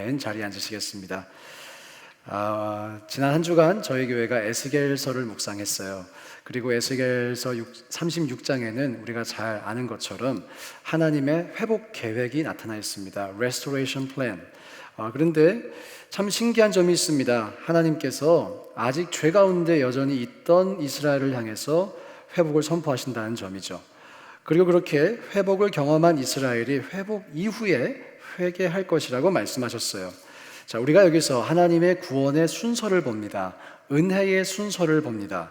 아멘. 자리에 앉으시겠습니다. 지난 한 주간 저희 교회가 에스겔서를 묵상했어요. 그리고 에스겔서 36장에는 우리가 잘 아는 것처럼 하나님의 회복 계획이 나타나 있습니다. Restoration Plan. 그런데 참 신기한 점이 있습니다. 하나님께서 아직 죄 가운데 여전히 있던 이스라엘을 향해서 회복을 선포하신다는 점이죠. 그리고 그렇게 회복을 경험한 이스라엘이 회복 이후에 회개할 것이라고 말씀하셨어요. 자, 우리가 여기서 하나님의 구원의 순서를 봅니다. 은혜의 순서를 봅니다.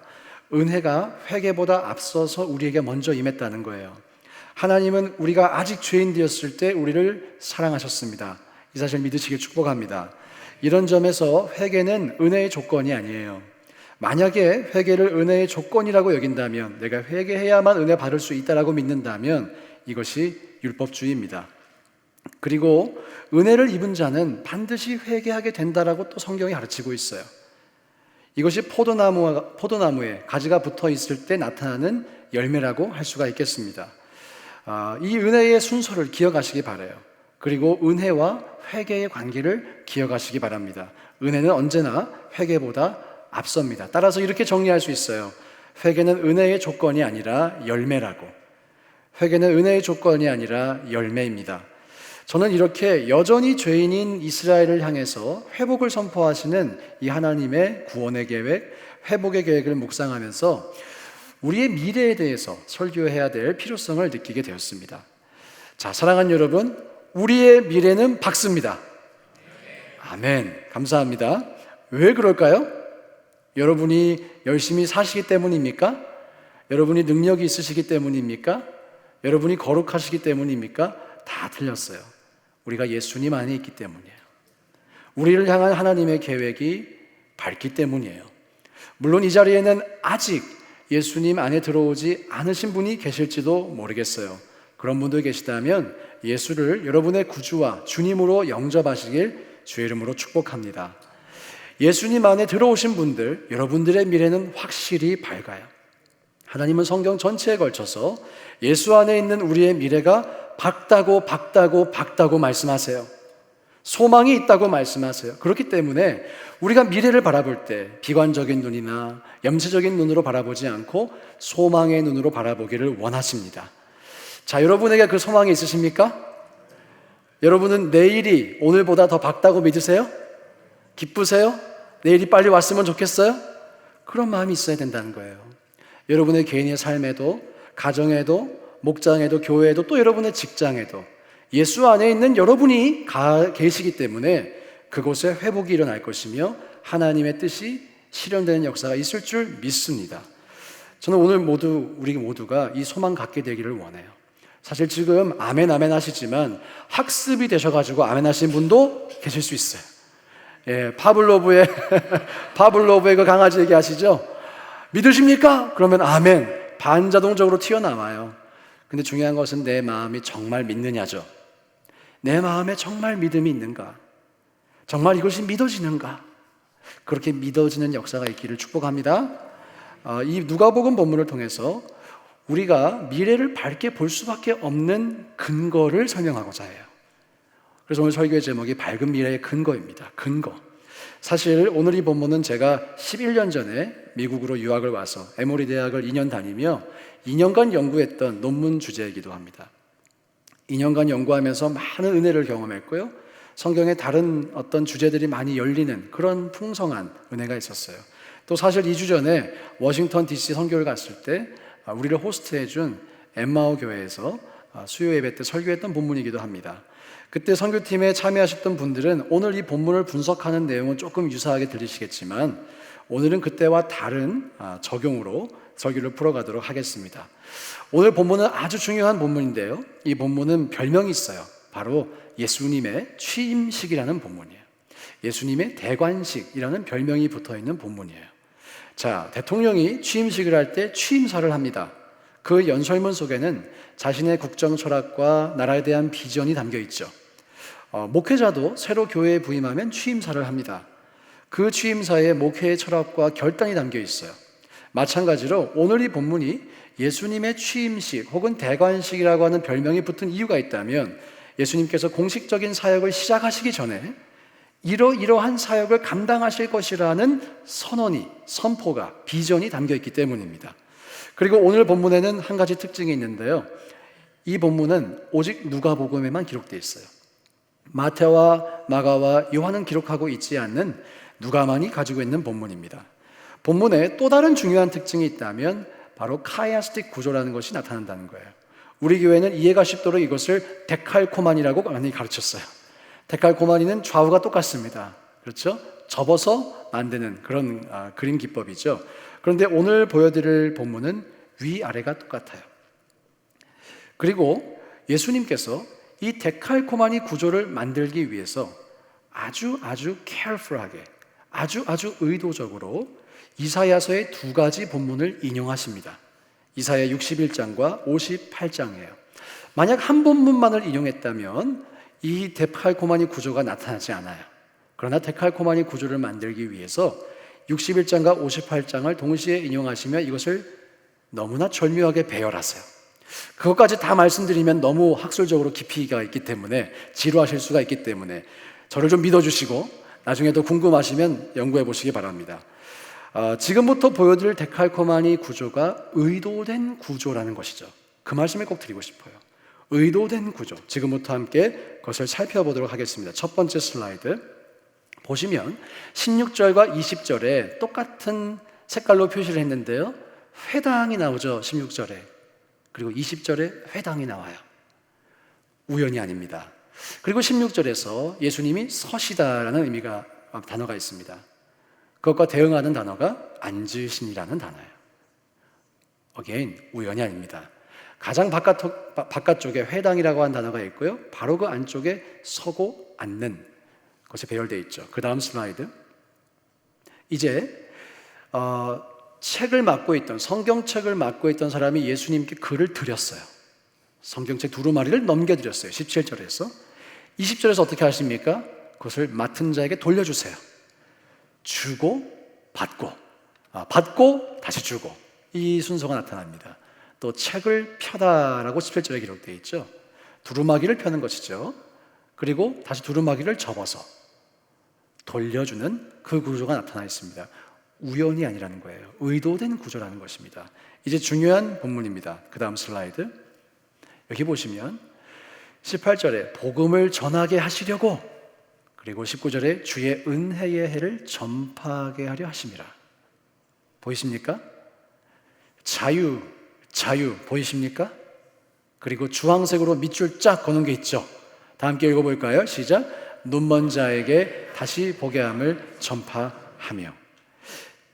은혜가 회개보다 앞서서 우리에게 먼저 임했다는 거예요. 하나님은 우리가 아직 죄인 되었을 때 우리를 사랑하셨습니다. 이 사실 믿으시길 축복합니다. 이런 점에서 회개는 은혜의 조건이 아니에요. 만약에 회개를 은혜의 조건이라고 여긴다면, 내가 회개해야만 은혜 받을 수 있다라고 믿는다면 이것이 율법주의입니다. 그리고 은혜를 입은 자는 반드시 회개하게 된다라고 또 성경이 가르치고 있어요. 이것이 포도나무에 가지가 붙어 있을 때 나타나는 열매라고 할 수가 있겠습니다. 이 은혜의 순서를 기억하시기 바라요. 그리고 은혜와 회개의 관계를 기억하시기 바랍니다. 은혜는 언제나 회개보다 앞섭니다. 따라서 이렇게 정리할 수 있어요. 회개는 은혜의 조건이 아니라 열매라고. 회개는 은혜의 조건이 아니라 열매입니다. 저는 이렇게 여전히 죄인인 이스라엘을 향해서 회복을 선포하시는 이 하나님의 구원의 계획, 회복의 계획을 묵상하면서 우리의 미래에 대해서 설교해야 될 필요성을 느끼게 되었습니다. 자, 사랑하는 여러분, 우리의 미래는 밝습니다. 아멘. 감사합니다. 왜 그럴까요? 여러분이 열심히 사시기 때문입니까? 여러분이 능력이 있으시기 때문입니까? 여러분이 거룩하시기 때문입니까? 다 틀렸어요. 우리가 예수님 안에 있기 때문이에요. 우리를 향한 하나님의 계획이 밝기 때문이에요. 물론 이 자리에는 아직 예수님 안에 들어오지 않으신 분이 계실지도 모르겠어요. 그런 분들 계시다면 예수를 여러분의 구주와 주님으로 영접하시길 주의 이름으로 축복합니다. 예수님 안에 들어오신 분들, 여러분들의 미래는 확실히 밝아요. 하나님은 성경 전체에 걸쳐서 예수 안에 있는 우리의 미래가 밝다고 말씀하세요. 소망이 있다고 말씀하세요. 그렇기 때문에 우리가 미래를 바라볼 때 비관적인 눈이나 염세적인 눈으로 바라보지 않고 소망의 눈으로 바라보기를 원하십니다. 자, 여러분에게 그 소망이 있으십니까? 여러분은 내일이 오늘보다 더 밝다고 믿으세요? 기쁘세요? 내일이 빨리 왔으면 좋겠어요? 그런 마음이 있어야 된다는 거예요. 여러분의 개인의 삶에도, 가정에도, 목장에도, 교회에도, 또 여러분의 직장에도 예수 안에 있는 여러분이 계시기 때문에 그곳에 회복이 일어날 것이며 하나님의 뜻이 실현되는 역사가 있을 줄 믿습니다. 저는 오늘 우리 모두가 이 소망 갖게 되기를 원해요. 사실 지금 아멘 하시지만 학습이 되셔가지고 아멘 하신 분도 계실 수 있어요. 예, 파블로브의 그 강아지 얘기하시죠? 믿으십니까? 그러면 아멘, 반자동적으로 튀어나와요. 근데 중요한 것은 내 마음이 정말 믿느냐죠. 내 마음에 정말 믿음이 있는가? 정말 이것이 믿어지는가? 그렇게 믿어지는 역사가 있기를 축복합니다. 이 누가복음 본문을 통해서 우리가 미래를 밝게 볼 수밖에 없는 근거를 설명하고자 해요. 그래서 오늘 설교의 제목이 밝은 미래의 근거입니다. 근거. 사실 오늘 이 본문은 제가 11년 전에 미국으로 유학을 와서 에모리 대학을 2년 다니며 2년간 연구했던 논문 주제이기도 합니다. 2년간 연구하면서 많은 은혜를 경험했고요. 성경에 다른 어떤 주제들이 많이 열리는 그런 풍성한 은혜가 있었어요. 또 사실 2주 전에 워싱턴 DC 선교를 갔을 때 우리를 호스트해준 엠마오 교회에서 수요 예배 때 설교했던 본문이기도 합니다. 그때 선교팀에 참여하셨던 분들은 오늘 이 본문을 분석하는 내용은 조금 유사하게 들리시겠지만 오늘은 그때와 다른 적용으로 설교를 풀어가도록 하겠습니다. 오늘 본문은 아주 중요한 본문인데요. 이 본문은 별명이 있어요. 바로 예수님의 취임식이라는 본문이에요. 예수님의 대관식이라는 별명이 붙어있는 본문이에요. 자, 대통령이 취임식을 할 때 취임사를 합니다. 그 연설문 속에는 자신의 국정 철학과 나라에 대한 비전이 담겨 있죠. 목회자도 새로 교회에 부임하면 취임사를 합니다. 그 취임사에 목회의 철학과 결단이 담겨 있어요. 마찬가지로 오늘 이 본문이 예수님의 취임식 혹은 대관식이라고 하는 별명이 붙은 이유가 있다면 예수님께서 공식적인 사역을 시작하시기 전에 이러이러한 사역을 감당하실 것이라는 선포가, 비전이 담겨 있기 때문입니다. 그리고 오늘 본문에는 한 가지 특징이 있는데요. 이 본문은 오직 누가복음에만 기록되어 있어요. 마태와 마가와 요한은 기록하고 있지 않는 누가만이 가지고 있는 본문입니다. 본문에 또 다른 중요한 특징이 있다면 바로 카이아스틱 구조라는 것이 나타난다는 거예요. 우리 교회는 이해가 쉽도록 이것을 데칼코마니라고 많이 가르쳤어요. 데칼코마니는 좌우가 똑같습니다. 그렇죠? 접어서 만드는 그런 그림 기법이죠. 그런데 오늘 보여드릴 본문은 위아래가 똑같아요. 그리고 예수님께서 이 데칼코마니 구조를 만들기 위해서 아주 careful하게, 아주 의도적으로 이사야서의 두 가지 본문을 인용하십니다. 이사야 61장과 58장이에요. 만약 한 본문만을 인용했다면 이 데칼코마니 구조가 나타나지 않아요. 그러나 데칼코마니 구조를 만들기 위해서 61장과 58장을 동시에 인용하시면 이것을 너무나 절묘하게 배열하세요. 그것까지 다 말씀드리면 너무 학술적으로 깊이가 있기 때문에 지루하실 수가 있기 때문에 저를 좀 믿어주시고 나중에 더 궁금하시면 연구해 보시기 바랍니다. 지금부터 보여드릴 데칼코마니 구조가 의도된 구조라는 것이죠. 그 말씀을 꼭 드리고 싶어요. 의도된 구조. 지금부터 함께 그것을 살펴보도록 하겠습니다. 첫 번째 슬라이드 보시면 16절과 20절에 똑같은 색깔로 표시를 했는데요. 회당이 나오죠. 16절에. 그리고 20절에 회당이 나와요. 우연이 아닙니다. 그리고 16절에서 예수님이 서시다라는 단어가 있습니다. 그것과 대응하는 단어가 앉으신이라는 단어예요. Again, 우연이 아닙니다. 가장 바깥쪽에 회당이라고 한 단어가 있고요. 바로 그 안쪽에 서고 앉는 것이 배열되어 있죠. 그 다음 슬라이드. 이제 책을 맡고 있던, 성경책을 맡고 있던 사람이 예수님께 글을 드렸어요. 성경책 두루마리를 넘겨드렸어요. 17절에서. 20절에서 어떻게 하십니까? 그것을 맡은 자에게 돌려주세요. 주고 받고, 받고 다시 주고, 이 순서가 나타납니다. 또 책을 펴다라고 17절에 기록되어 있죠. 두루마기를 펴는 것이죠. 그리고 다시 두루마기를 접어서 돌려주는 그 구조가 나타나 있습니다. 우연이 아니라는 거예요. 의도된 구조라는 것입니다. 이제 중요한 본문입니다. 그 다음 슬라이드. 여기 보시면 18절에 복음을 전하게 하시려고, 그리고 19절에 주의 은혜의 해를 전파하게 하려 하심이라. 보이십니까? 자유 보이십니까? 그리고 주황색으로 밑줄 쫙 거는 게 있죠. 다 함께 읽어볼까요? 시작. 눈먼 자에게 다시 보게 함을 전파하며.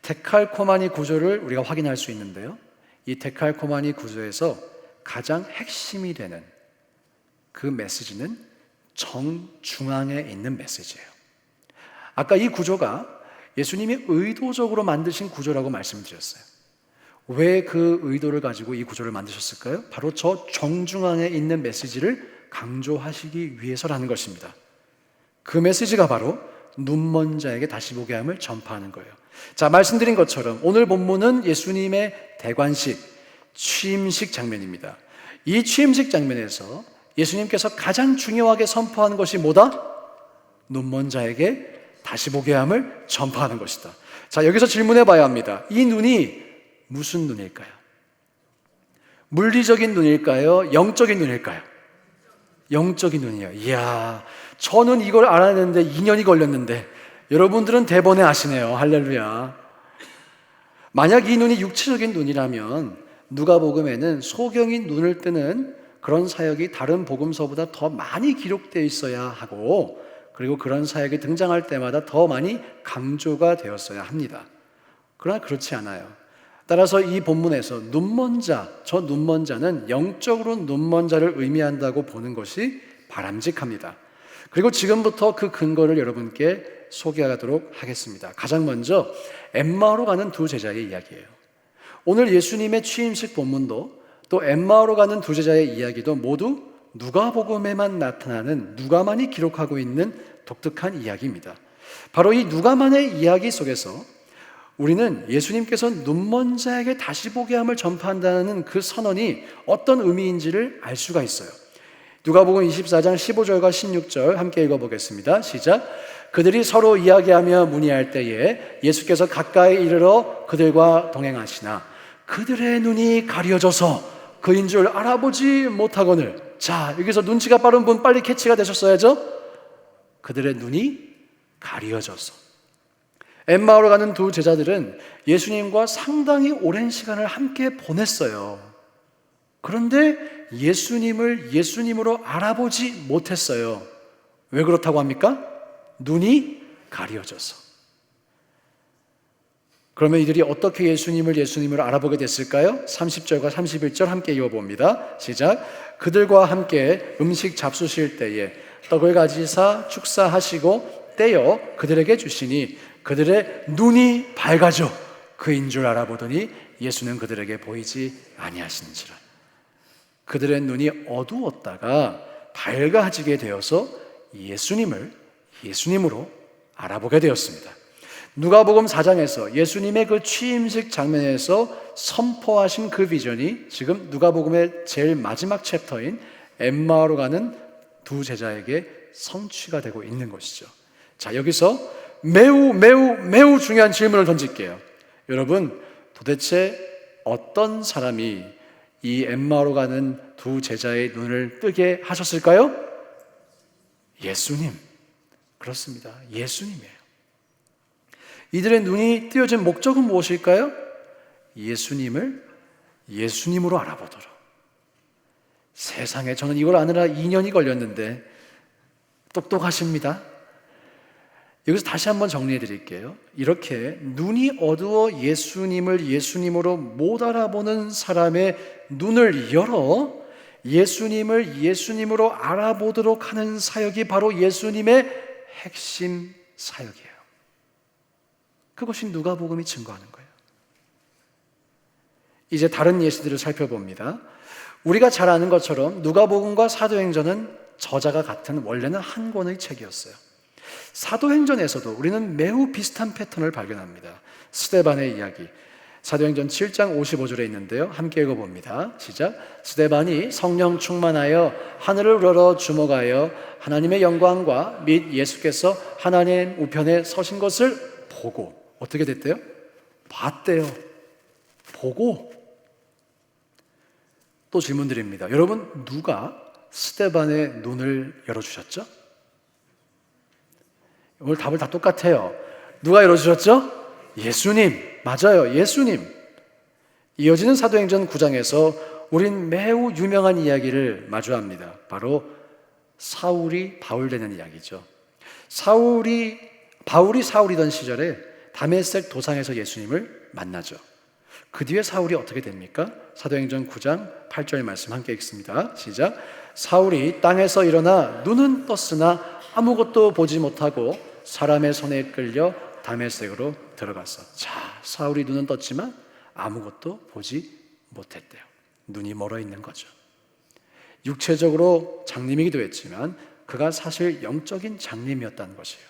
데칼코마니 구조를 우리가 확인할 수 있는데요. 이 데칼코마니 구조에서 가장 핵심이 되는 그 메시지는 정중앙에 있는 메시지예요. 아까 이 구조가 예수님이 의도적으로 만드신 구조라고 말씀드렸어요. 왜 그 의도를 가지고 이 구조를 만드셨을까요? 바로 저 정중앙에 있는 메시지를 강조하시기 위해서라는 것입니다. 그 메시지가 바로 눈먼 자에게 다시 보게 함을 전파하는 거예요. 자, 말씀드린 것처럼 오늘 본문은 예수님의 대관식, 취임식 장면입니다. 이 취임식 장면에서 예수님께서 가장 중요하게 선포하는 것이 뭐다? 눈먼 자에게 다시 보게 함을 전파하는 것이다. 자, 여기서 질문해 봐야 합니다. 이 눈이 무슨 눈일까요? 물리적인 눈일까요? 영적인 눈일까요? 영적인 눈이요. 이야, 저는 이걸 알았는데 2년이 걸렸는데 여러분들은 대번에 아시네요. 할렐루야. 만약 이 눈이 육체적인 눈이라면 누가복음에는 소경이 눈을 뜨는 그런 사역이 다른 복음서보다 더 많이 기록되어 있어야 하고, 그리고 그런 사역이 등장할 때마다 더 많이 강조가 되었어야 합니다. 그러나 그렇지 않아요. 따라서 이 본문에서 눈먼 자, 저 눈먼 자는 영적으로 눈먼 자를 의미한다고 보는 것이 바람직합니다. 그리고 지금부터 그 근거를 여러분께 소개하도록 하겠습니다. 가장 먼저 엠마오로 가는 두 제자의 이야기예요. 오늘 예수님의 취임식 본문도 또 엠마오로 가는 두 제자의 이야기도 모두 누가복음에만 나타나는, 누가만이 기록하고 있는 독특한 이야기입니다. 바로 이 누가만의 이야기 속에서 우리는 예수님께서 눈먼 자에게 다시 보게 함을 전파한다는 그 선언이 어떤 의미인지를 알 수가 있어요. 누가복음 24장 15절과 16절 함께 읽어보겠습니다. 시작. 그들이 서로 이야기하며 문의할 때에 예수께서 가까이 이르러 그들과 동행하시나 그들의 눈이 가려져서 그인 줄 알아보지 못하거늘. 자, 여기서 눈치가 빠른 분 빨리 캐치가 되셨어야죠. 그들의 눈이 가려져서. 엠마오로 가는 두 제자들은 예수님과 상당히 오랜 시간을 함께 보냈어요. 그런데 예수님을 예수님으로 알아보지 못했어요. 왜 그렇다고 합니까? 눈이 가려져서. 그러면 이들이 어떻게 예수님을 예수님으로 알아보게 됐을까요? 30절과 31절 함께 이어봅니다. 시작. 그들과 함께 음식 잡수실 때에 떡을 가지사 축사하시고 떼어 그들에게 주시니 그들의 눈이 밝아져 그인 줄 알아보더니 예수는 그들에게 보이지 아니하시는지라. 그들의 눈이 어두웠다가 밝아지게 되어서 예수님을 예수님으로 알아보게 되었습니다. 누가복음 4장에서 예수님의 그 취임식 장면에서 선포하신 그 비전이 지금 누가복음의 제일 마지막 챕터인 엠마오로 가는 두 제자에게 성취가 되고 있는 것이죠. 자, 여기서 매우 중요한 질문을 던질게요. 여러분, 도대체 어떤 사람이 이 엠마오로 가는 두 제자의 눈을 뜨게 하셨을까요? 예수님. 그렇습니다. 예수님이에요. 이들의 눈이 띄어진 목적은 무엇일까요? 예수님을 예수님으로 알아보도록. 세상에, 저는 이걸 아느라 2년이 걸렸는데 똑똑하십니다. 여기서 다시 한번 정리해 드릴게요. 이렇게 눈이 어두워 예수님을 예수님으로 못 알아보는 사람의 눈을 열어 예수님을 예수님으로 알아보도록 하는 사역이 바로 예수님의 핵심 사역이에요. 그것이 누가복음이 증거하는 거예요. 이제 다른 예시들을 살펴봅니다. 우리가 잘 아는 것처럼 누가복음과 사도행전은 저자가 같은 원래는 한 권의 책이었어요. 사도행전에서도 우리는 매우 비슷한 패턴을 발견합니다. 스데반의 이야기, 사도행전 7장 55절에 있는데요. 함께 읽어봅니다. 시작. 스데반이 성령 충만하여 하늘을 우러러 주목하여 하나님의 영광과 및 예수께서 하나님 우편에 서신 것을 보고, 어떻게 됐대요? 봤대요. 보고. 또 질문 드립니다. 여러분, 누가 스데반의 눈을 열어주셨죠? 오늘 답을 다 똑같아요. 누가 열어주셨죠? 예수님. 맞아요. 예수님. 이어지는 사도행전 9장에서 우린 매우 유명한 이야기를 마주합니다. 바로 사울이 바울 되는 이야기죠. 바울이 사울이던 시절에 다메섹 도상에서 예수님을 만나죠. 그 뒤에 사울이 어떻게 됩니까? 사도행전 9장 8절 말씀 함께 읽습니다. 시작. 사울이 땅에서 일어나 눈은 떴으나 아무것도 보지 못하고 사람의 손에 끌려 다메섹으로 들어갔어. 자, 사울이 눈은 떴지만 아무것도 보지 못했대요. 눈이 멀어 있는 거죠. 육체적으로 장님이기도 했지만 그가 사실 영적인 장님이었다는 것이에요.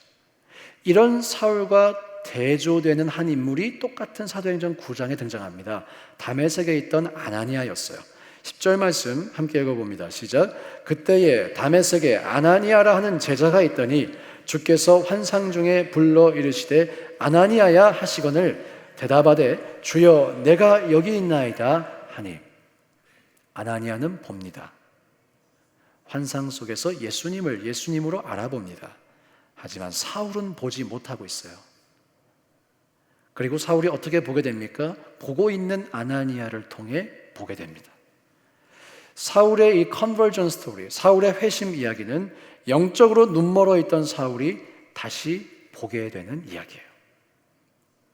이런 사울과 대조되는 한 인물이 똑같은 사도행전 9장에 등장합니다. 다메섹에 있던 아나니아였어요. 10절 말씀 함께 읽어봅니다. 시작. 그때에 다메섹에 아나니아라 하는 제자가 있더니 주께서 환상 중에 불러 이르시되 아나니아야 하시거늘 대답하되 주여 내가 여기 있나이다 하니. 아나니아는 봅니다. 환상 속에서 예수님을 예수님으로 알아봅니다. 하지만 사울은 보지 못하고 있어요. 그리고 사울이 어떻게 보게 됩니까? 보고 있는 아나니아를 통해 보게 됩니다. 사울의 이 컨버전 스토리, 사울의 회심 이야기는 영적으로 눈멀어 있던 사울이 다시 보게 되는 이야기예요.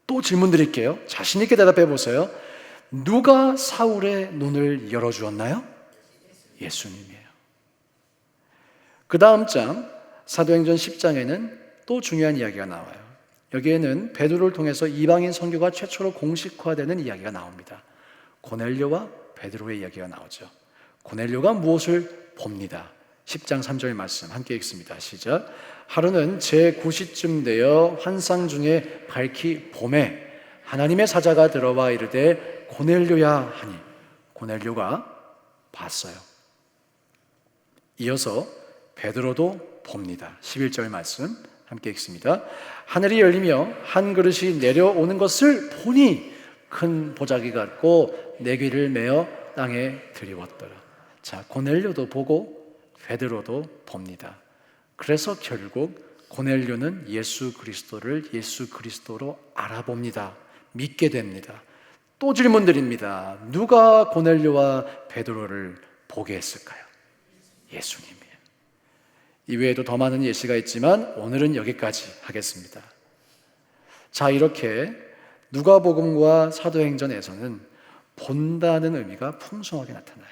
또 질문 드릴게요. 자신 있게 대답해 보세요. 누가 사울의 눈을 열어주었나요? 예수님이에요. 그 다음 장 사도행전 10장에는 또 중요한 이야기가 나와요. 여기에는 베드로를 통해서 이방인 선교가 최초로 공식화되는 이야기가 나옵니다. 고넬료와 베드로의 이야기가 나오죠. 고넬료가 무엇을 봅니다. 10장 3절 말씀 함께 읽습니다. 시작. 하루는 제9시쯤 되어 환상 중에 밝히 봄에 하나님의 사자가 들어와 이르되 고넬료야 하니 고넬료가 봤어요. 이어서 베드로도 봅니다. 11절 말씀 함께 읽습니다. 하늘이 열리며 한 그릇이 내려오는 것을 보니 큰 보자기 같고 내귀를 메어 땅에 들이웠더라. 자, 고넬료도 보고 베드로도 봅니다. 그래서 결국 고넬료는 예수 그리스도를 예수 그리스도로 알아봅니다. 믿게 됩니다. 또 질문 드립니다. 누가 고넬료와 베드로를 보게 했을까요? 예수님이에요. 이외에도 더 많은 예시가 있지만 오늘은 여기까지 하겠습니다. 자, 이렇게 누가복음과 사도행전에서는 본다는 의미가 풍성하게 나타나요.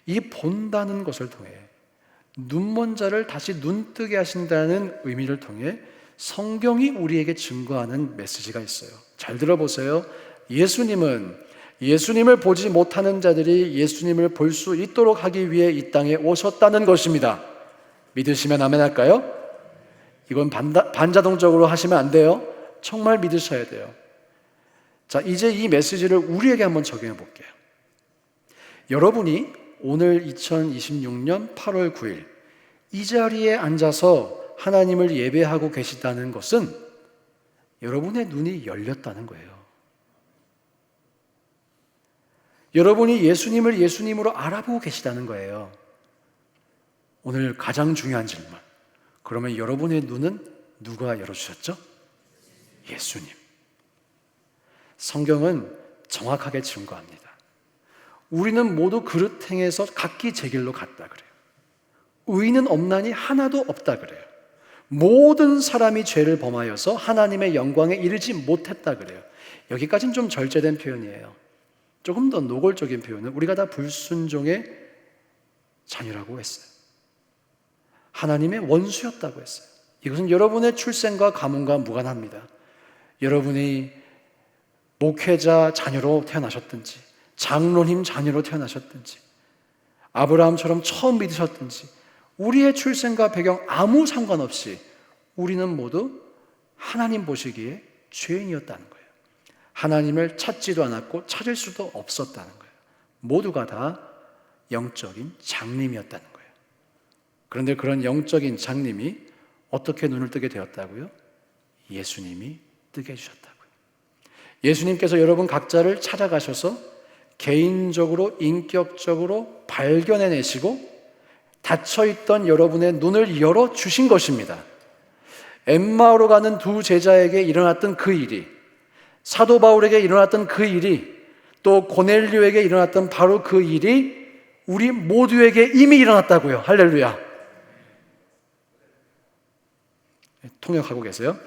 이 본다는 것을 통해 눈먼 자를 다시 눈뜨게 하신다는 의미를 통해 성경이 우리에게 증거하는 메시지가 있어요. 잘 들어보세요. 예수님을 보지 못하는 자들이 예수님을 볼 수 있도록 하기 위해 이 땅에 오셨다는 것입니다. 믿으시면 아멘 할까요? 이건 반자동적으로 하시면 안 돼요. 정말 믿으셔야 돼요. 자, 이제 이 메시지를 우리에게 한번 적용해 볼게요. 여러분이 오늘 2026년 8월 9일 이 자리에 앉아서 하나님을 예배하고 계시다는 것은 여러분의 눈이 열렸다는 거예요. 여러분이 예수님을 예수님으로 알아보고 계시다는 거예요. 오늘 가장 중요한 질문. 그러면 여러분의 눈은 누가 열어주셨죠? 예수님. 성경은 정확하게 증거합니다. 우리는 모두 그릇 행에서 각기 제 길로 갔다 그래요. 의인은 없나니 하나도 없다 그래요. 모든 사람이 죄를 범하여서 하나님의 영광에 이르지 못했다 그래요. 여기까지는 좀 절제된 표현이에요. 조금 더 노골적인 표현은 우리가 다 불순종의 자녀라고 했어요. 하나님의 원수였다고 했어요. 이것은 여러분의 출생과 가문과 무관합니다. 여러분이 목회자 자녀로 태어나셨든지 장로님 자녀로 태어나셨든지 아브라함처럼 처음 믿으셨든지 우리의 출생과 배경 아무 상관없이 우리는 모두 하나님 보시기에 죄인이었다는 거예요. 하나님을 찾지도 않았고 찾을 수도 없었다는 거예요. 모두가 다 영적인 장님이었다는 거예요. 그런데 그런 영적인 장님이 어떻게 눈을 뜨게 되었다고요? 예수님이 뜨게 해주셨다고요. 예수님께서 여러분 각자를 찾아가셔서 개인적으로 인격적으로 발견해내시고 닫혀있던 여러분의 눈을 열어주신 것입니다. 엠마오로 가는 두 제자에게 일어났던 그 일이, 사도 바울에게 일어났던 그 일이, 또 고넬료에게 일어났던 바로 그 일이 우리 모두에게 이미 일어났다고요. 할렐루야. 통역하고 계세요?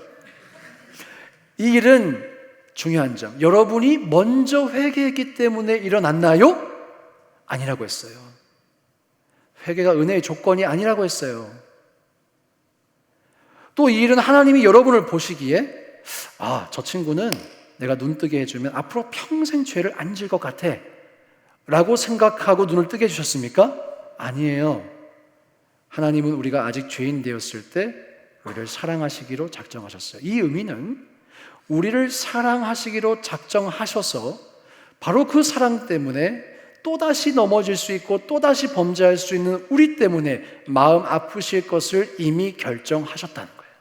이 일은 중요한 점, 여러분이 먼저 회개했기 때문에 일어났나요? 아니라고 했어요. 회개가 은혜의 조건이 아니라고 했어요. 또 이 일은 하나님이 여러분을 보시기에 저 친구는 내가 눈뜨게 해주면 앞으로 평생 죄를 안 질 것 같아 라고 생각하고 눈을 뜨게 해주셨습니까? 아니에요. 하나님은 우리가 아직 죄인 되었을 때 우리를 사랑하시기로 작정하셨어요. 이 의미는 우리를 사랑하시기로 작정하셔서 바로 그 사랑 때문에 또다시 넘어질 수 있고 또다시 범죄할 수 있는 우리 때문에 마음 아프실 것을 이미 결정하셨다는 거예요.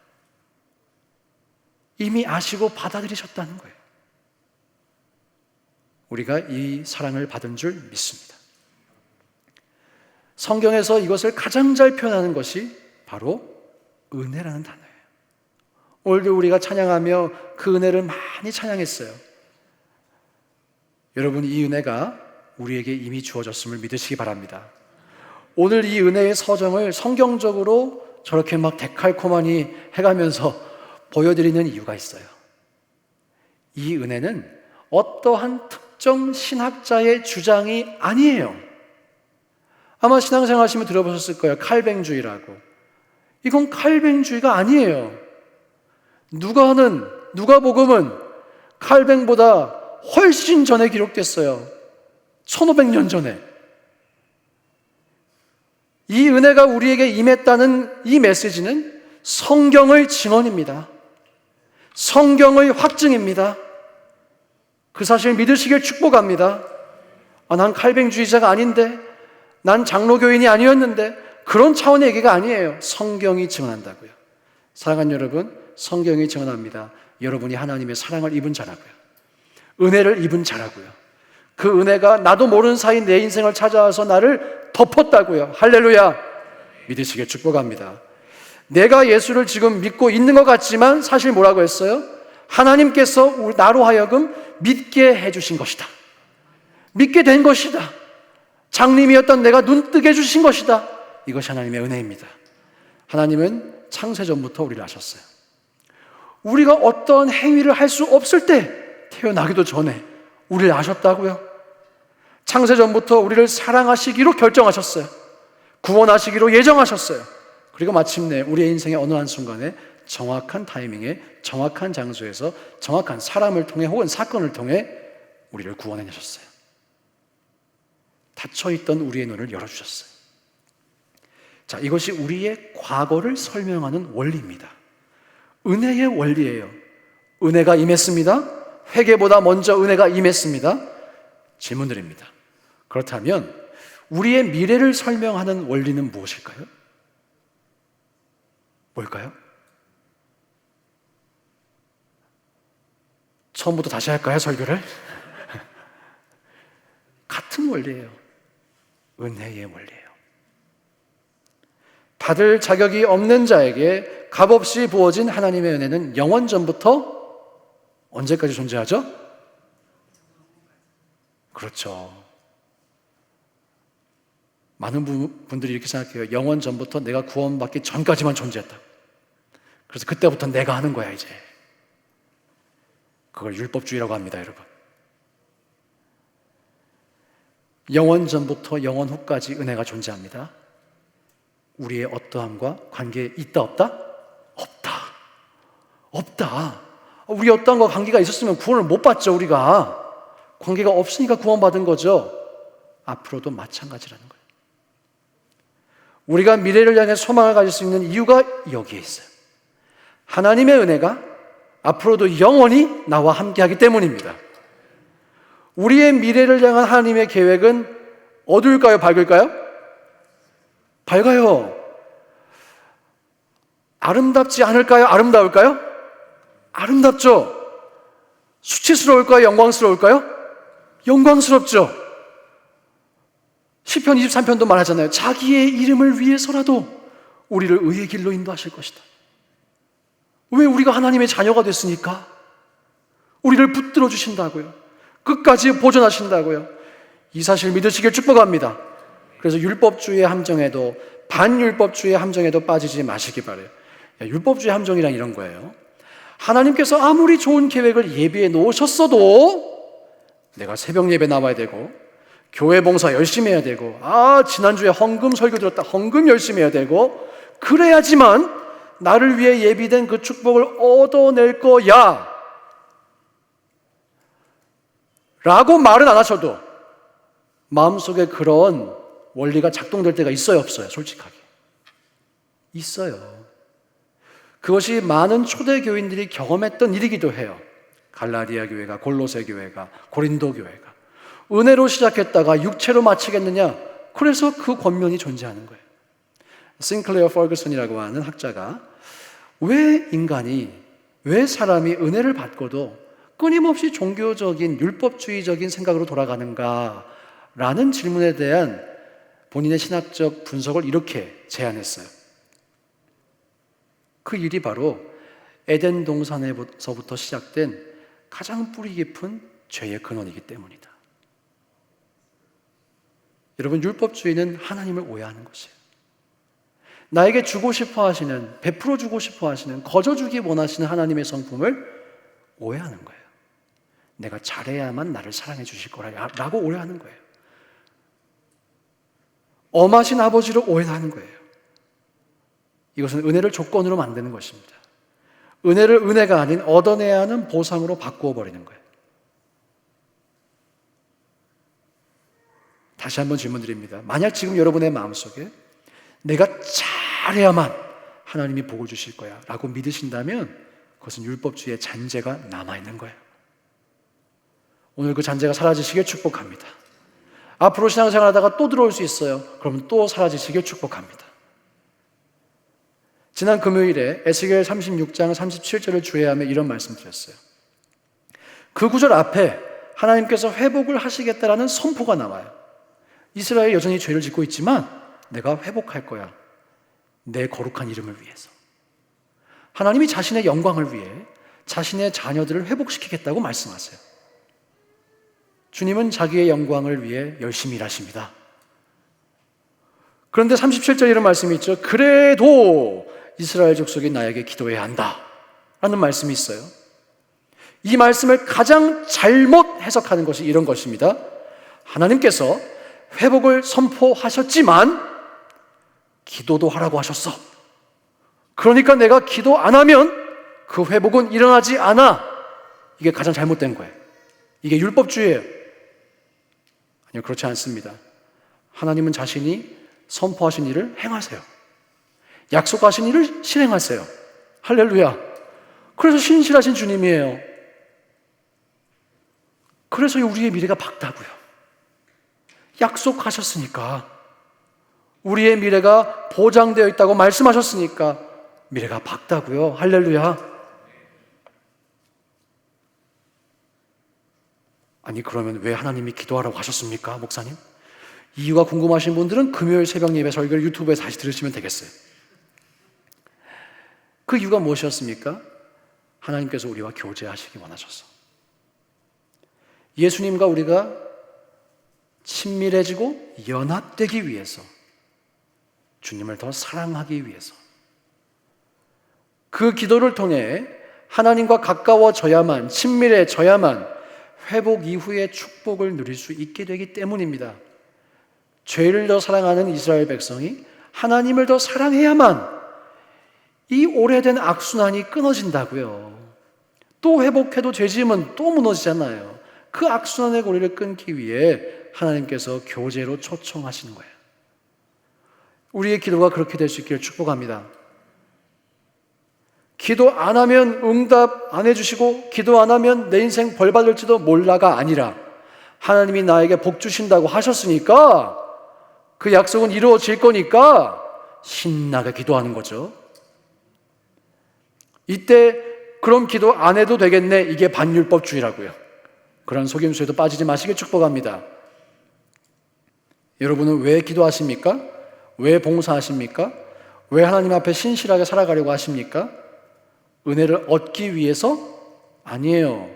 이미 아시고 받아들이셨다는 거예요. 우리가 이 사랑을 받은 줄 믿습니다. 성경에서 이것을 가장 잘 표현하는 것이 바로 은혜라는 단어예요. 오늘도 우리가 찬양하며 그 은혜를 많이 찬양했어요. 여러분, 이 은혜가 우리에게 이미 주어졌음을 믿으시기 바랍니다. 오늘 이 은혜의 서정을 성경적으로 저렇게 막 데칼코마니 해가면서 보여드리는 이유가 있어요. 이 은혜는 어떠한 특정 신학자의 주장이 아니에요. 아마 신앙생활 하시면 들어보셨을 거예요. 칼뱅주의라고. 이건 칼뱅주의가 아니에요. 누가복음은 칼뱅보다 훨씬 전에 기록됐어요. 1500년 전에. 이 은혜가 우리에게 임했다는 이 메시지는 성경의 증언입니다. 성경의 확증입니다. 그 사실 믿으시길 축복합니다. 난 칼뱅주의자가 아닌데, 난 장로교인이 아니었는데, 그런 차원의 얘기가 아니에요. 성경이 증언한다고요. 사랑하는 여러분, 성경이 증언합니다. 여러분이 하나님의 사랑을 입은 자라고요. 은혜를 입은 자라고요. 그 은혜가 나도 모르는 사이 내 인생을 찾아와서 나를 덮었다고요. 할렐루야. 믿으시길 축복합니다. 내가 예수를 지금 믿고 있는 것 같지만 사실 뭐라고 했어요? 하나님께서 나로 하여금 믿게 해주신 것이다. 믿게 된 것이다. 장님이었던 내가 눈 뜨게 해주신 것이다. 이것이 하나님의 은혜입니다. 하나님은 창세전부터 우리를 아셨어요. 우리가 어떤 행위를 할 수 없을 때 태어나기도 전에 우리를 아셨다고요. 창세전부터 우리를 사랑하시기로 결정하셨어요. 구원하시기로 예정하셨어요. 그리고 마침내 우리의 인생의 어느 한순간에 정확한 타이밍에 정확한 장소에서 정확한 사람을 통해 혹은 사건을 통해 우리를 구원해내셨어요. 닫혀있던 우리의 눈을 열어주셨어요. 자, 이것이 우리의 과거를 설명하는 원리입니다. 은혜의 원리예요. 은혜가 임했습니다. 회개보다 먼저 은혜가 임했습니다. 질문드립니다. 그렇다면 우리의 미래를 설명하는 원리는 무엇일까요? 뭘까요? 처음부터 다시 할까요, 설교를? 같은 원리예요. 은혜의 원리예요. 받을 자격이 없는 자에게 값없이 부어진 하나님의 은혜는 영원전부터 언제까지 존재하죠? 그렇죠. 많은 분들이 이렇게 생각해요. 영원전부터 내가 구원받기 전까지만 존재했다. 그래서 그때부터 내가 하는 거야, 이제. 그걸 율법주의라고 합니다, 여러분. 영원전부터 영원 후까지 은혜가 존재합니다. 우리의 어떠함과 관계에 있다, 없다? 없다. 없다. 우리 어떠함과 관계가 있었으면 구원을 못 받죠, 우리가. 관계가 없으니까 구원받은 거죠. 앞으로도 마찬가지라는 거예요. 우리가 미래를 향해 소망을 가질 수 있는 이유가 여기에 있어요. 하나님의 은혜가 앞으로도 영원히 나와 함께하기 때문입니다. 우리의 미래를 향한 하나님의 계획은 어두울까요? 밝을까요? 밝아요. 아름답지 않을까요? 아름다울까요? 아름답죠. 수치스러울까요? 영광스러울까요? 영광스럽죠. 시편 23편도 말하잖아요. 자기의 이름을 위해서라도 우리를 의의 길로 인도하실 것이다. 왜? 우리가 하나님의 자녀가 됐으니까. 우리를 붙들어 주신다고요. 끝까지 보존하신다고요. 이 사실 믿으시길 축복합니다. 그래서 율법주의의 함정에도, 반율법주의의 함정에도 빠지지 마시기 바라요. 율법주의 함정이란 이런 거예요. 하나님께서 아무리 좋은 계획을 예비해 놓으셨어도 내가 새벽 예배 나와야 되고, 교회 봉사 열심히 해야 되고, 지난주에 헌금 설교 들었다, 헌금 열심히 해야 되고, 그래야지만 나를 위해 예비된 그 축복을 얻어낼 거야 라고 말은 안 하셔도 마음속에 그런 원리가 작동될 때가 있어요, 없어요? 솔직하게 있어요. 그것이 많은 초대 교인들이 경험했던 일이기도 해요. 갈라디아 교회가, 골로새 교회가, 고린도 교회가 은혜로 시작했다가 육체로 마치겠느냐? 그래서 그 권면이 존재하는 거예요. 싱클레어 퍼거슨이라고 하는 학자가 왜 사람이 은혜를 받고도 끊임없이 종교적인 율법주의적인 생각으로 돌아가는가 라는 질문에 대한 본인의 신학적 분석을 이렇게 제안했어요. 그 일이 바로 에덴 동산에서부터 시작된 가장 뿌리 깊은 죄의 근원이기 때문이다. 여러분, 율법주의는 하나님을 오해하는 것이에요. 나에게 주고 싶어 하시는, 베풀어 주고 싶어 하시는, 거저 주기 원하시는 하나님의 성품을 오해하는 거예요. 내가 잘해야만 나를 사랑해 주실 거라고 오해하는 거예요. 엄하신 아버지로 오해하는 거예요. 이것은 은혜를 조건으로 만드는 것입니다. 은혜를 은혜가 아닌 얻어내야 하는 보상으로 바꾸어 버리는 거예요. 다시 한번 질문 드립니다. 만약 지금 여러분의 마음속에 내가 잘해야만 하나님이 복을 주실 거야 라고 믿으신다면 그것은 율법주의의 잔재가 남아있는 거예요. 오늘 그 잔재가 사라지시길 축복합니다. 앞으로 신앙생활 하다가 또 들어올 수 있어요. 그러면 또 사라지시길 축복합니다. 지난 금요일에 에스겔 36장 37절을 주의하며 이런 말씀 드렸어요. 그 구절 앞에 하나님께서 회복을 하시겠다라는 선포가 나와요. 이스라엘이 여전히 죄를 짓고 있지만 내가 회복할 거야. 내 거룩한 이름을 위해서. 하나님이 자신의 영광을 위해 자신의 자녀들을 회복시키겠다고 말씀하세요. 주님은 자기의 영광을 위해 열심히 일하십니다. 그런데 37절 이런 말씀이 있죠. 그래도 이스라엘 족속이 나에게 기도해야 한다 라는 말씀이 있어요. 이 말씀을 가장 잘못 해석하는 것이 이런 것입니다. 하나님께서 회복을 선포하셨지만 기도도 하라고 하셨어. 그러니까 내가 기도 안 하면 그 회복은 일어나지 않아. 이게 가장 잘못된 거예요. 이게 율법주의예요. 아니요, 그렇지 않습니다. 하나님은 자신이 선포하신 일을 행하세요. 약속하신 일을 실행하세요. 할렐루야. 그래서 신실하신 주님이에요. 그래서 우리의 미래가 밝다고요. 약속하셨으니까, 우리의 미래가 보장되어 있다고 말씀하셨으니까 미래가 밝다고요. 할렐루야. 아니, 그러면 왜 하나님이 기도하라고 하셨습니까, 목사님? 이유가 궁금하신 분들은 금요일 새벽 예배 설교를 유튜브에 다시 들으시면 되겠어요. 그 이유가 무엇이었습니까? 하나님께서 우리와 교제하시기 원하셔서. 예수님과 우리가 친밀해지고 연합되기 위해서, 주님을 더 사랑하기 위해서, 그 기도를 통해 하나님과 가까워져야만, 친밀해져야만 회복 이후의 축복을 누릴 수 있게 되기 때문입니다. 죄를 더 사랑하는 이스라엘 백성이 하나님을 더 사랑해야만 이 오래된 악순환이 끊어진다고요. 또 회복해도 죄 지으면 또 무너지잖아요. 그 악순환의 고리를 끊기 위해 하나님께서 교제로 초청하시는 거예요. 우리의 기도가 그렇게 될 수 있기를 축복합니다. 기도 안 하면 응답 안 해주시고 기도 안 하면 내 인생 벌 받을지도 몰라가 아니라 하나님이 나에게 복 주신다고 하셨으니까 그 약속은 이루어질 거니까 신나게 기도하는 거죠. 이때 그럼 기도 안 해도 되겠네, 이게 반율법주의라고요. 그런 속임수에도 빠지지 마시길 축복합니다. 여러분은 왜 기도하십니까? 왜 봉사하십니까? 왜 하나님 앞에 신실하게 살아가려고 하십니까? 은혜를 얻기 위해서? 아니에요.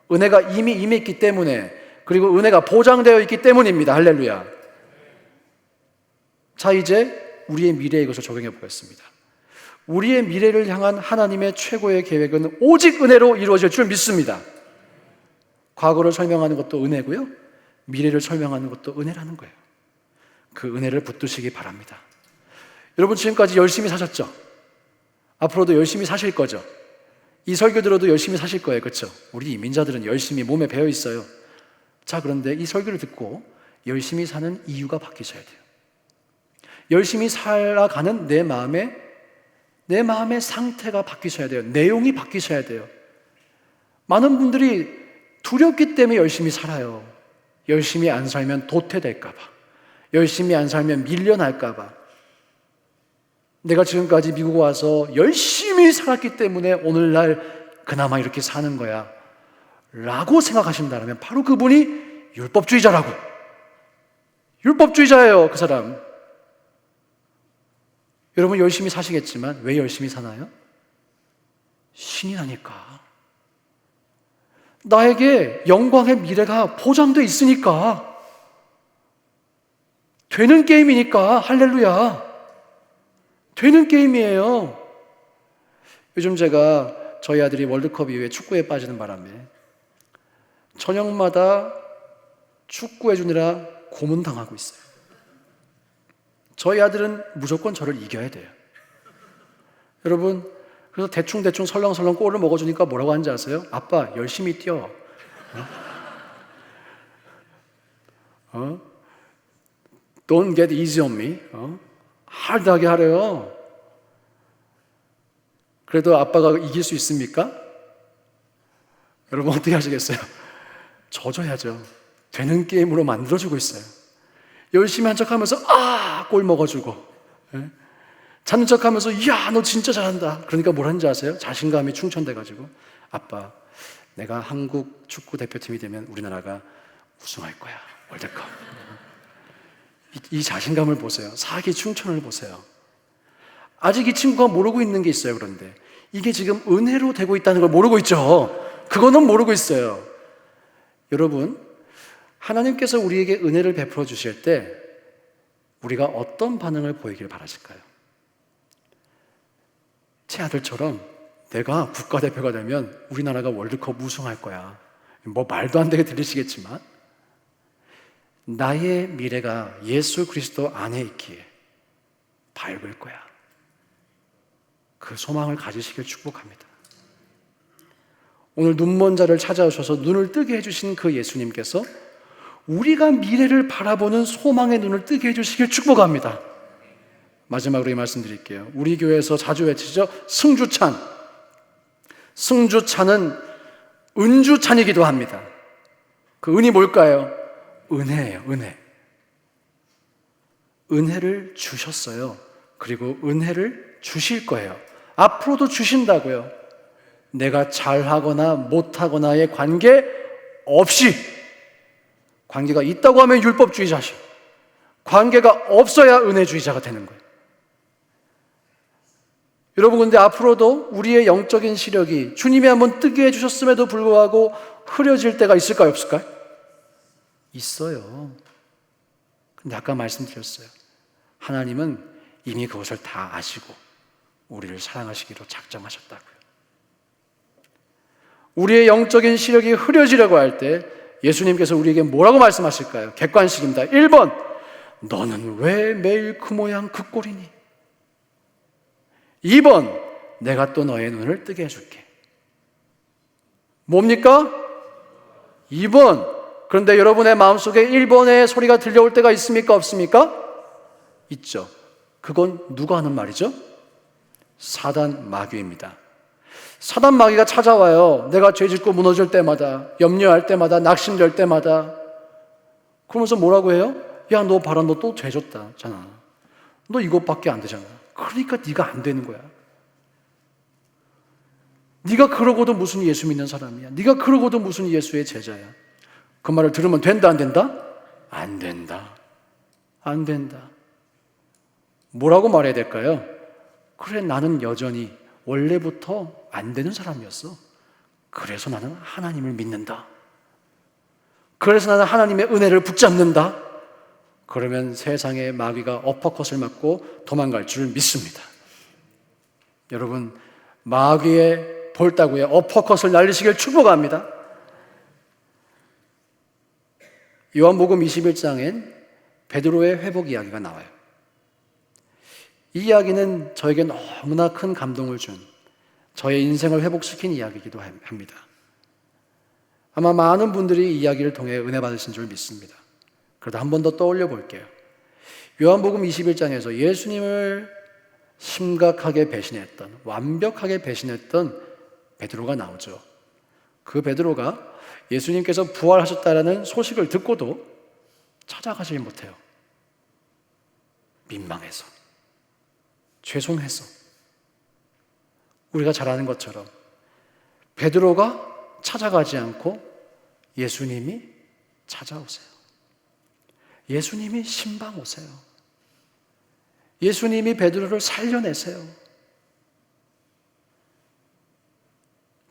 은혜가 이미 임했기 때문에, 그리고 은혜가 보장되어 있기 때문입니다. 할렐루야. 자, 이제 우리의 미래에 이것을 적용해 보겠습니다. 우리의 미래를 향한 하나님의 최고의 계획은 오직 은혜로 이루어질 줄 믿습니다. 과거를 설명하는 것도 은혜고요, 미래를 설명하는 것도 은혜라는 거예요. 그 은혜를 붙드시기 바랍니다. 여러분, 지금까지 열심히 사셨죠? 앞으로도 열심히 사실 거죠? 이 설교 들어도 열심히 사실 거예요. 그렇죠? 우리 이민자들은 열심히 몸에 배어 있어요. 자, 그런데 이 설교를 듣고 열심히 사는 이유가 바뀌셔야 돼요. 열심히 살아가는 내 마음의 상태가 바뀌셔야 돼요. 내용이 바뀌셔야 돼요. 많은 분들이 두렵기 때문에 열심히 살아요. 열심히 안 살면 도태될까 봐, 열심히 안 살면 밀려날까 봐. 내가 지금까지 미국 와서 열심히 살았기 때문에 오늘날 그나마 이렇게 사는 거야 라고 생각하신다면 바로 그분이 율법주의자라고. 율법주의자예요, 그 사람. 여러분, 열심히 사시겠지만 왜 열심히 사나요? 신이 나니까. 나에게 영광의 미래가 보장돼 있으니까. 되는 게임이니까. 할렐루야. 되는 게임이에요. 요즘 제가 저희 아들이 월드컵 이후에 축구에 빠지는 바람에 저녁마다 축구해 주느라 고문당하고 있어요. 저희 아들은 무조건 저를 이겨야 돼요. 여러분, 그래서 대충 설렁설렁 골을 먹어주니까 뭐라고 하는지 아세요? 아빠, 열심히 뛰어. Don't get easy on me. 하드하게 하래요. 그래도 아빠가 이길 수 있습니까? 여러분, 어떻게 하시겠어요? 져줘야죠. 되는 게임으로 만들어주고 있어요. 열심히 한 척하면서 골 먹어주고. 자는 척하면서 이야 너 진짜 잘한다. 그러니까 뭘 하는지 아세요? 자신감이 충천돼가지고 아빠 내가 한국 축구 대표팀이 되면 우리나라가 우승할 거야 월드컵. 이 자신감을 보세요. 사기 충천을 보세요. 아직 이 친구가 모르고 있는 게 있어요. 그런데 이게 지금 은혜로 되고 있다는 걸 모르고 있죠. 그거는 모르고 있어요. 여러분, 하나님께서 우리에게 은혜를 베풀어 주실 때 우리가 어떤 반응을 보이길 바라실까요? 제 아들처럼 내가 국가대표가 되면 우리나라가 월드컵 우승할 거야. 뭐 말도 안 되게 들리시겠지만 나의 미래가 예수 그리스도 안에 있기에 밝을 거야. 그 소망을 가지시길 축복합니다. 오늘 눈먼 자를 찾아오셔서 눈을 뜨게 해주신 그 예수님께서 우리가 미래를 바라보는 소망의 눈을 뜨게 해주시길 축복합니다. 마지막으로 이 말씀 드릴게요. 우리 교회에서 자주 외치죠. 승주찬. 승주찬은 은주찬이기도 합니다. 그 은이 뭘까요? 은혜예요. 은혜. 은혜를 주셨어요. 그리고 은혜를 주실 거예요. 앞으로도 주신다고요. 내가 잘하거나 못하거나의 관계 없이, 관계가 있다고 하면 율법주의자시, 관계가 없어야 은혜주의자가 되는 거예요. 여러분, 근데 앞으로도 우리의 영적인 시력이 주님이 한번 뜨게 해주셨음에도 불구하고 흐려질 때가 있을까요? 없을까요? 있어요. 근데 아까 말씀드렸어요. 하나님은 이미 그것을 다 아시고 우리를 사랑하시기로 작정하셨다고요. 우리의 영적인 시력이 흐려지려고 할 때 예수님께서 우리에게 뭐라고 말씀하실까요? 객관식입니다. 1번, 너는 왜 매일 그 모양 그 꼴이니? 2번, 내가 또 너의 눈을 뜨게 해줄게. 뭡니까? 2번. 그런데 여러분의 마음속에 1번의 소리가 들려올 때가 있습니까? 없습니까? 있죠. 그건 누가 하는 말이죠? 사단 마귀입니다. 사단 마귀가 찾아와요. 내가 죄짓고 무너질 때마다, 염려할 때마다, 낙심될 때마다. 그러면서 뭐라고 해요? 야, 너 봐라, 너 또 죄졌다잖아. 너 이것밖에 안 되잖아. 그러니까 네가 안 되는 거야. 네가 그러고도 무슨 예수 믿는 사람이야. 네가 그러고도 무슨 예수의 제자야. 그 말을 들으면 된다, 안 된다? 안 된다. 안 된다. 뭐라고 말해야 될까요? 그래, 나는 여전히 원래부터 안 되는 사람이었어. 그래서 나는 하나님을 믿는다. 그래서 나는 하나님의 은혜를 붙잡는다. 그러면 세상의 마귀가 어퍼컷을 맞고 도망갈 줄 믿습니다. 여러분, 마귀의 볼따구에 어퍼컷을 날리시길 축복합니다. 요한복음 21장엔 베드로의 회복 이야기가 나와요. 이 이야기는 저에게 너무나 큰 감동을 준, 저의 인생을 회복시킨 이야기이기도 합니다. 아마 많은 분들이 이 이야기를 통해 은혜 받으신 줄 믿습니다. 그래도 한 번 더 떠올려 볼게요. 요한복음 21장에서 예수님을 심각하게 배신했던, 완벽하게 배신했던 베드로가 나오죠. 그 베드로가 예수님께서 부활하셨다라는 소식을 듣고도 찾아가지 못해요. 민망해서, 죄송해서. 우리가 잘 아는 것처럼 베드로가 찾아가지 않고 예수님이 찾아오세요. 예수님이 신방 오세요. 예수님이 베드로를 살려내세요.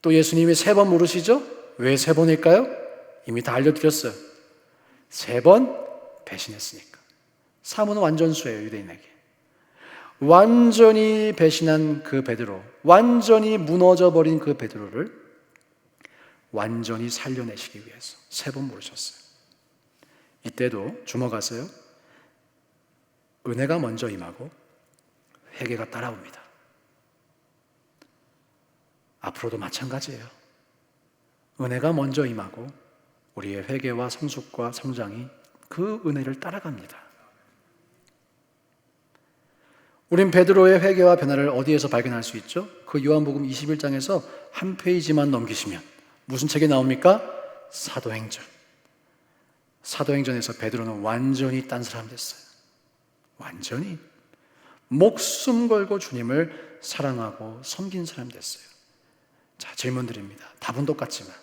또 예수님이 3번 물으시죠? 왜 3번일까요? 이미 다 알려드렸어요. 3번 배신했으니까. 3은 완전수예요, 유대인에게. 완전히 배신한 그 베드로, 완전히 무너져버린 그 베드로를 완전히 살려내시기 위해서 3번 물으셨어요. 이때도 주목하세요. 은혜가 먼저 임하고 회개가 따라옵니다. 앞으로도 마찬가지예요. 은혜가 먼저 임하고 우리의 회개와 성숙과 성장이 그 은혜를 따라갑니다. 우린 베드로의 회개와 변화를 어디에서 발견할 수 있죠? 그 요한복음 21장에서 한 페이지만 넘기시면 무슨 책이 나옵니까? 사도행전. 사도행전에서 베드로는 완전히 딴 사람 됐어요. 완전히. 목숨 걸고 주님을 사랑하고 섬긴 사람이 됐어요. 자, 질문 드립니다. 답은 똑같지만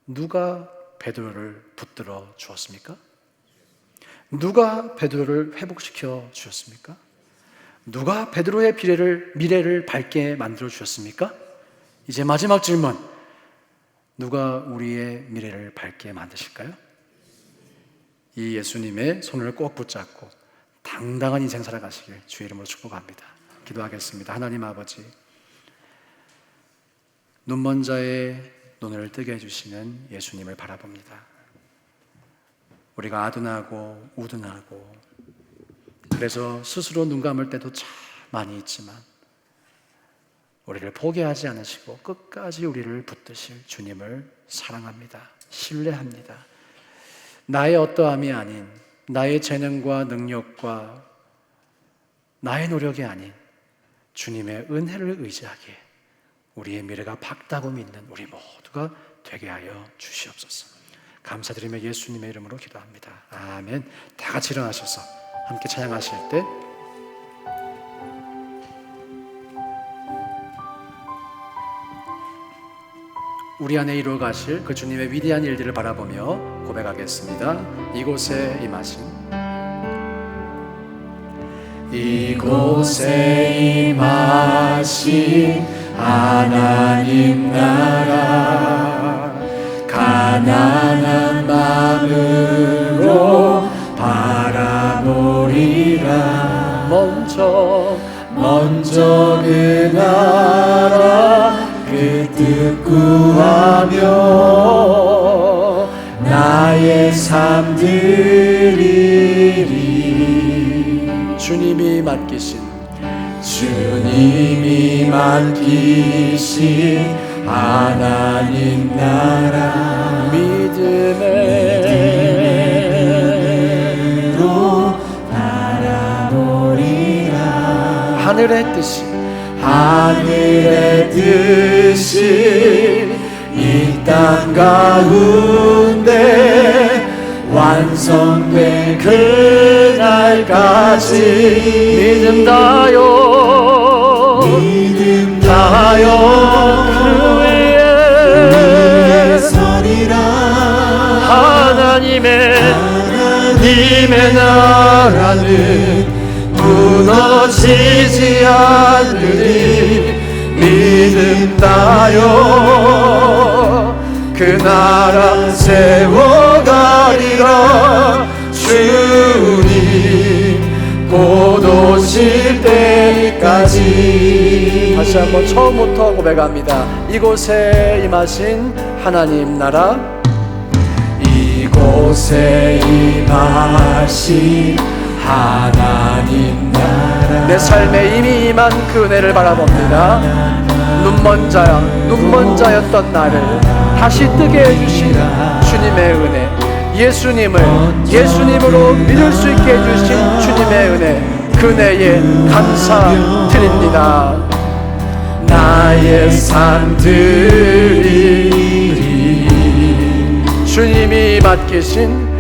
누가 베드로를 붙들어 주었습니까? 누가 베드로를 회복시켜 주셨습니까? 누가 베드로의 미래를 밝게 만들어 주셨습니까? 이제 마지막 질문. 누가 우리의 미래를 밝게 만드실까요? 이 예수님의 손을 꼭 붙잡고 당당한 인생 살아가시길 주의 이름으로 축복합니다. 기도하겠습니다. 하나님 아버지, 눈먼 자의 눈을 뜨게 해주시는 예수님을 바라봅니다. 우리가 아둔하고 우둔하고 그래서 스스로 눈 감을 때도 참 많이 있지만 우리를 포기하지 않으시고 끝까지 우리를 붙드실 주님을 사랑합니다. 신뢰합니다. 나의 어떠함이 아닌, 나의 재능과 능력과 나의 노력이 아닌 주님의 은혜를 의지하기에 우리의 미래가 밝다고 믿는 우리 모두가 되게 하여 주시옵소서. 감사드리며 예수님의 이름으로 기도합니다. 아멘. 다 같이 일어나셔서 함께 찬양하실 때 우리 안에 이루어가실 그 주님의 위대한 일들을 바라보며 고백하겠습니다. 이곳에 임하신 하나님 나라 가난한 마음으로 바라보리라. 먼저 그 나라 그 뜻 구하며 나의 삶 드리리. 주님이 맡기신 하나님 나라 믿음으로 바라보리라. 하늘의 뜻이 이 땅 가운데 완성된 그날까지 믿음 다하여 그 위에 서리라. 하나님의 나라는 무너지지 않으리. 믿음 다하여 그 나라 세워가리라. 주님 곧 오실 때까지. 다시 한번 처음부터 고백합니다. 이곳에 임하신 하나님 나라, 이곳에 임하신 하나님 나라. 내 삶에 이미 임한 그 은혜를 바라봅니다. 눈먼 자였던 나를 다시 뜨게 해주신 주님의 은혜, 예수님으로 믿을 수 있게 해주신 주님의 은혜, 그 은혜에 감사드립니다. 나의 삶 드리리. 주님이 맡기신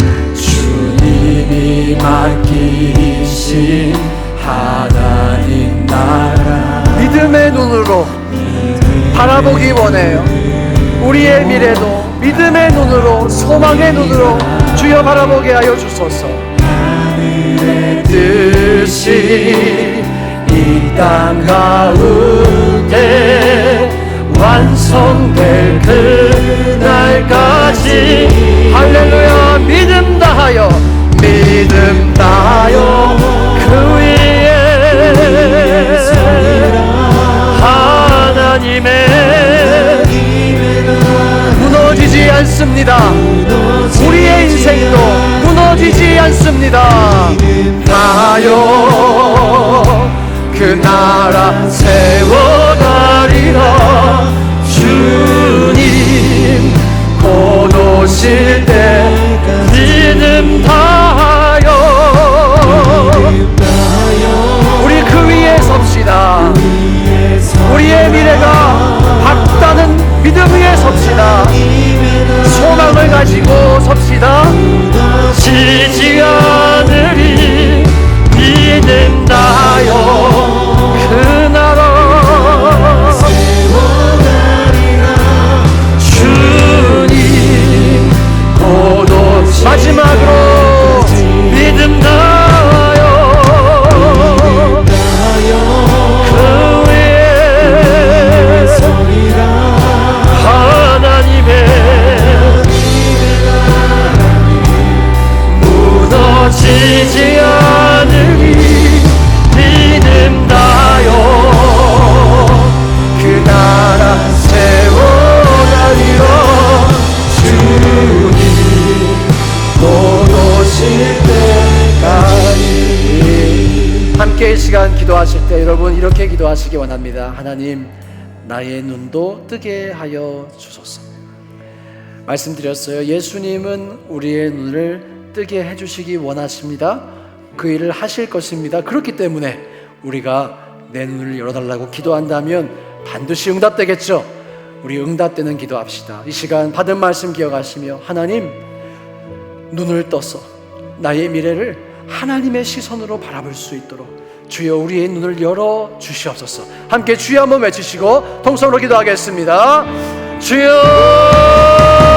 하나님 나라 믿음의 눈으로 바라보기 원해요. 우리의 미래도 믿음의 눈으로, 소망의 눈으로 주여 바라보게 하여 주소서. 하늘의 뜻이 이 땅 가운데 완성될 그날까지 할렐루야. 믿음 다하여 그 위에 하나님의 무너지지 않습니다. 우리의 인생도 무너지지 않습니다. 다하여 그 나라 세워가리라. 주님 곧 오실 때 믿음 다하여 우리 그 위에 섭시다. 우리의 미래가 밝다는 믿음 위에 섭시다. 소망을 가지고 섭시다. 지지 않으리. 믿음 다하여 기도하실 때 여러분 이렇게 기도하시기 원합니다. 하나님, 나의 눈도 뜨게 하여 주소서. 말씀드렸어요. 예수님은 우리의 눈을 뜨게 해주시기 원하십니다. 그 일을 하실 것입니다. 그렇기 때문에 우리가 내 눈을 열어달라고 기도한다면 반드시 응답되겠죠. 우리 응답되는 기도합시다. 이 시간 받은 말씀 기억하시며 하나님, 눈을 떠서 나의 미래를 하나님의 시선으로 바라볼 수 있도록 주여 우리의 눈을 열어 주시옵소서. 함께 주여 한번 외치시고 통성으로 기도하겠습니다. 주여